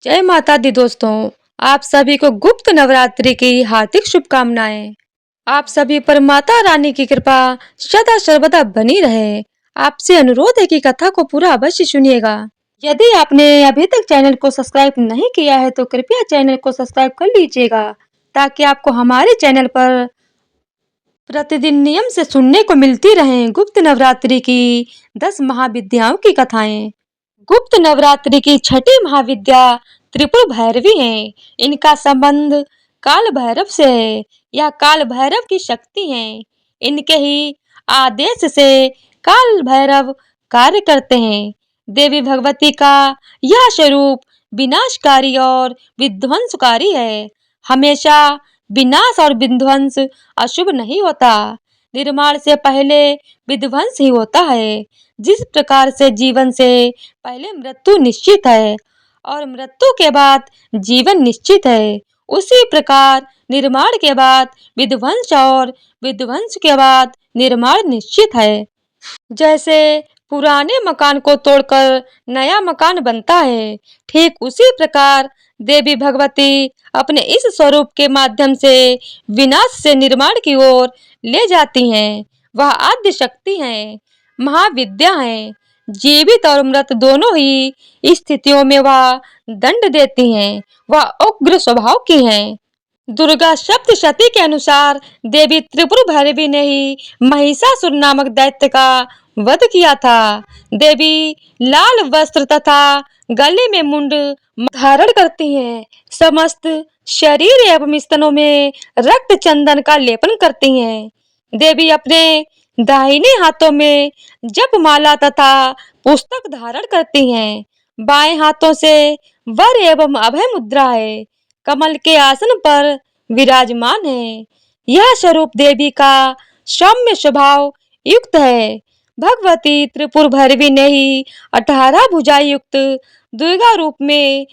जय माता दी दोस्तों। आप सभी को गुप्त नवरात्रि की हार्दिक शुभकामनाएं। आप सभी पर माता रानी की कृपा सदा सर्वदा बनी रहे। आपसे अनुरोध है कि कथा को पूरा अवश्य सुनिएगा। यदि आपने अभी तक चैनल को सब्सक्राइब नहीं किया है तो कृपया चैनल को सब्सक्राइब कर लीजिएगा ताकि आपको हमारे चैनल पर प्रतिदिन नियम से सुनने को मिलती रहें गुप्त नवरात्रि की 10 महाविद्याओं की कथाएं। गुप्त नवरात्रि की छठी महाविद्या त्रिपुर भैरवी है। इनका संबंध काल भैरव से है। यह काल भैरव की शक्ति है। इनके ही आदेश से काल भैरव कार्य करते हैं। देवी भगवती का यह स्वरूप विनाशकारी और विध्वंसकारी है। हमेशा विनाश और विध्वंस अशुभ नहीं होता। निर्माण से पहले विध्वंस ही होता है। जिस प्रकार से जीवन से पहले मृत्यु निश्चित है और मृत्यु के बाद जीवन निश्चित है, उसी प्रकार निर्माण के बाद विध्वंस और विध्वंस के बाद निर्माण निश्चित है। जैसे पुराने मकान को तोड़कर नया मकान बनता है, ठीक उसी प्रकार देवी भगवती अपने इस स्वरूप के माध्यम से विनाश से निर्माण की ओर ले जाती हैं। वह आद्य शक्ति हैं, महाविद्या हैं। जीवित और मृत दोनों ही स्थितियों में वह दंड देती हैं। वह उग्र स्वभाव की हैं। दुर्गा सप्तशती के अनुसार देवी त्रिपुर भैरवी ने ही महिषासुर नामक दैत्य का वध किया था। देवी लाल वस्त्र तथा गले में मुंड धारण करती हैं। समस्त शरीर एवं स्तनों में रक्त चंदन का लेपन करती हैं। देवी अपने दाहिने हाथों में जपमाला तथा पुस्तक धारण करती हैं। बाएं हाथों से वर एवं अभय मुद्रा है। कमल के आसन पर विराजमान है। यह स्वरूप देवी का सौम्य स्वभाव युक्त है। भगवती त्रिपुर भैरवी ने ही 18 भुजा युक्त दुर्गा रूप में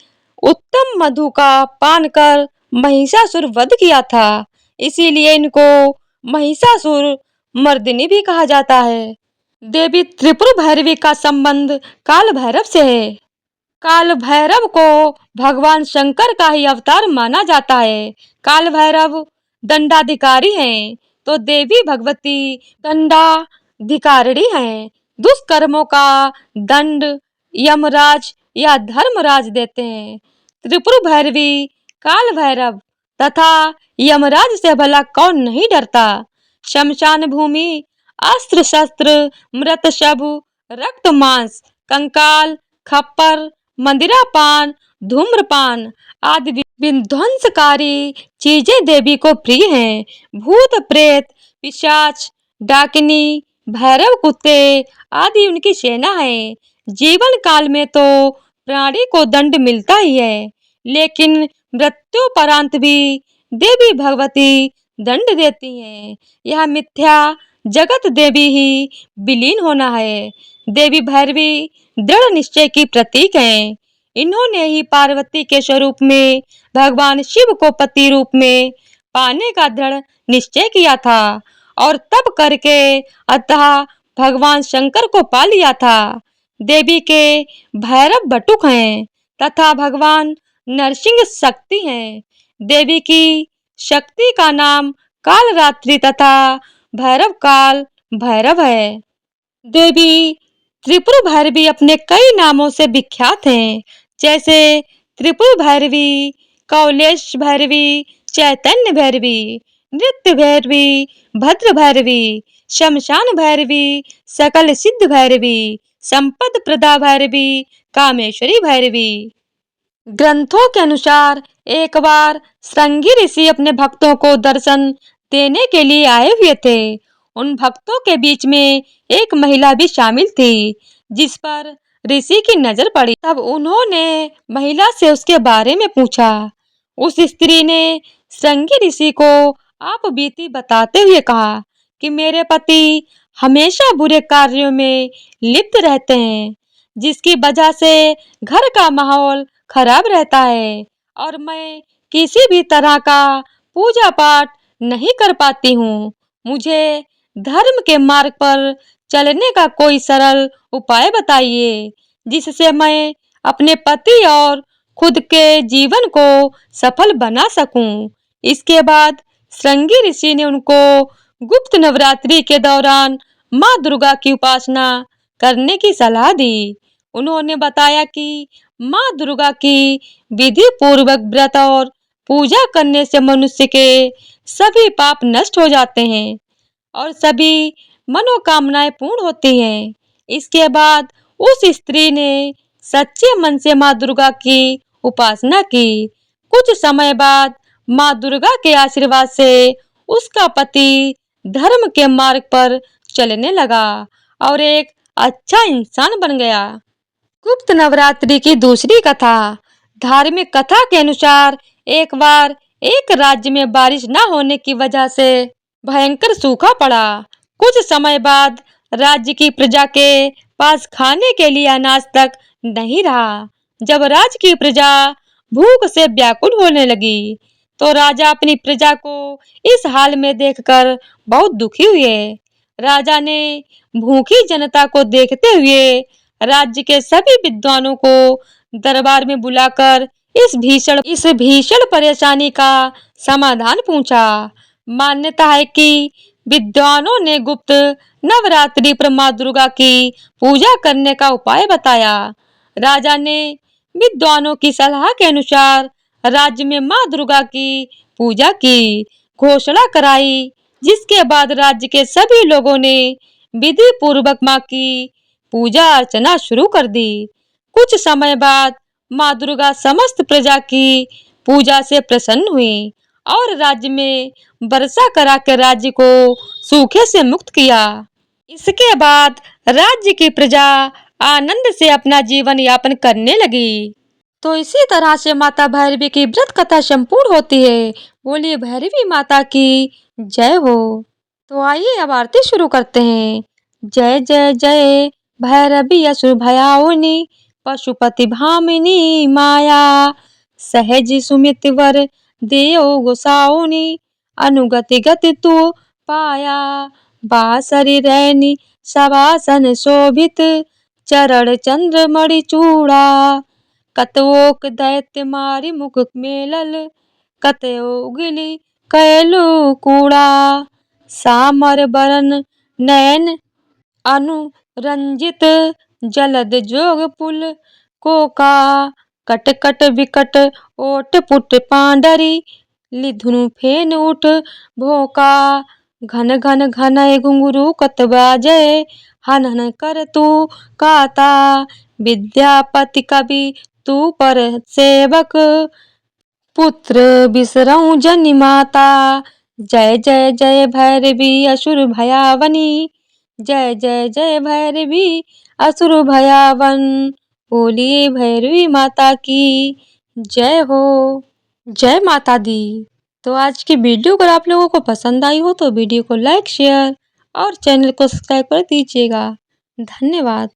उत्तम मधु का पान कर महिषासुर वध किया था। इसीलिए इनको महिषासुर मर्दिनी भी कहा जाता है। देवी त्रिपुर भैरवी का संबंध काल भैरव से है। काल भैरव को भगवान शंकर का ही अवतार माना जाता है। काल भैरव दंडाधिकारी हैं, तो देवी भगवती दंडाधिकारिणी हैं। दुष्कर्मों का दंड यमराज या धर्मराज देते हैं। त्रिपुर भैरवी, काल भैरव तथा यमराज से भला कौन नहीं डरता। शमशान भूमि, अस्त्र शस्त्र, मृत शव, रक्त मांस, कंकाल, खप्पर, मदिरापान, धूम्रपान आदि विध्वंसकारी चीजें देवी को प्रिय हैं। भूत प्रेत, पिशाच, डाकिनी, भैरव कुत्ते आदि उनकी सेना है। जीवन काल में तो प्राणी को दंड मिलता ही है, लेकिन मृत्युपरांत भी देवी भगवती दंड देती हैं। यह मिथ्या जगत देवी ही विलीन होना है। देवी भैरवी दृढ़ निश्चय की प्रतीक हैं। इन्होंने ही पार्वती के स्वरूप में भगवान शिव को पति रूप में पाने का दृढ़ निश्चय किया था और तब करके अतः भगवान शंकर को पा लिया था। देवी के भैरव बटुक हैं तथा भगवान नरसिंह शक्ति हैं। देवी की शक्ति का नाम कालरात्रि तथा भैरव काल भैरव है। देवी त्रिपुर भैरवी अपने कई नामों से विख्यात हैं, जैसे त्रिपुर भैरवी, कौलेश भैरवी, चैतन्य भैरवी, नृत्य भैरवी, भद्र भैरवी, शमशान भैरवी, सकल सिद्ध भैरवी, संपद प्रदा भैरवी, कामेश्वरी भैरवी। ग्रंथों के अनुसार एक बार श्रृंगी ऋषि अपने भक्तों को दर्शन देने के लिए आए हुए थे। उन भक्तों के बीच में एक महिला भी शामिल थी, जिस पर ऋषि की नजर पड़ी। तब उन्होंने महिला से उसके बारे में पूछा। उस स्त्री ने श्रृंगी ऋषि को आप बीती बताते हुए कहा कि मेरे पति हमेशा बुरे कार्यों में लिप्त रहते हैं, जिसकी वजह से घर का माहौल खराब रहता है और मैं किसी भी तरह का पूजा पाठ नहीं कर पाती हूँ। मुझे धर्म के मार्ग पर चलने का कोई सरल उपाय बताइए, जिससे मैं अपने पति और खुद के जीवन को सफल बना सकूं। इसके बाद श्रृंगी ऋषि ने उनको गुप्त नवरात्रि के दौरान माँ दुर्गा की उपासना करने की सलाह दी। उन्होंने बताया कि माँ दुर्गा की विधि पूर्वक व्रत और पूजा करने से मनुष्य के सभी पाप नष्ट हो जाते हैं और सभी मनोकामनाएं पूर्ण होती हैं। इसके बाद उस स्त्री ने सच्चे मन से माँ दुर्गा की उपासना की। कुछ समय बाद माँ दुर्गा के आशीर्वाद से उसका पति धर्म के मार्ग पर चलने लगा और एक अच्छा इंसान बन गया। गुप्त नवरात्रि की दूसरी कथा। धार्मिक कथा के अनुसार एक बार एक राज्य में बारिश न होने की वजह से भयंकर सूखा पड़ा। कुछ समय बाद राज्य की प्रजा के पास खाने के लिए अनाज तक नहीं रहा। जब राज्य की प्रजा भूख से व्याकुल होने लगी तो राजा अपनी प्रजा को इस हाल में देखकर बहुत दुखी हुए। राजा ने भूखी जनता को देखते हुए राज्य के सभी विद्वानों को दरबार में बुलाकर इस भीषण परेशानी का समाधान पूछा। मान्यता है कि विद्वानों ने गुप्त नवरात्रि पर माँ दुर्गा की पूजा करने का उपाय बताया। राजा ने विद्वानों की सलाह के अनुसार राज्य में माँ दुर्गा की पूजा की घोषणा कराई, जिसके बाद राज्य के सभी लोगों ने विधि पूर्वक माँ की पूजा अर्चना शुरू कर दी। कुछ समय बाद माँ दुर्गा समस्त प्रजा की पूजा से प्रसन्न हुई और राज्य में वर्षा करा के राज्य को सूखे से मुक्त किया। इसके बाद राज्य की प्रजा आनंद से अपना जीवन यापन करने लगी। तो इसी तरह से माता भैरवी की व्रत कथा संपूर्ण होती है। बोलिए भैरवी माता की जय हो। तो आइए अब आरती शुरू करते हैं। जय जय जय भैरवी असुर भयाउनी पशुपति भामिनी माया सहज सुमित वर देव गोसाउनी अनुगति गति तू पाया बासरी रैनी सवासन शोभित चरण चंद्र मणि चूड़ा कतवोक दैत्य मारी मुख मेलल कतयो गिली कैलु कूड़ा सामर बरन नयन अनुरंजित जलद जोग पुल कोका कट कट विकट ओट पुट पांडरी लिधुनु फेन उठ भोका घन घन घनय घुंघरू कत बाजय हन हन कर तू काता विद्यापति कवि तू पर सेवक पुत्र बिसरऊं जनि माता जय जय जय भैरवी असुर भयावनी जय जय जय भैरवी असुर भयावन। बोलिए भैरवी माता की जय हो। जय माता दी। तो आज की वीडियो अगर आप लोगों को पसंद आई हो तो वीडियो को लाइक शेयर और चैनल को सब्सक्राइब कर दीजिएगा। धन्यवाद।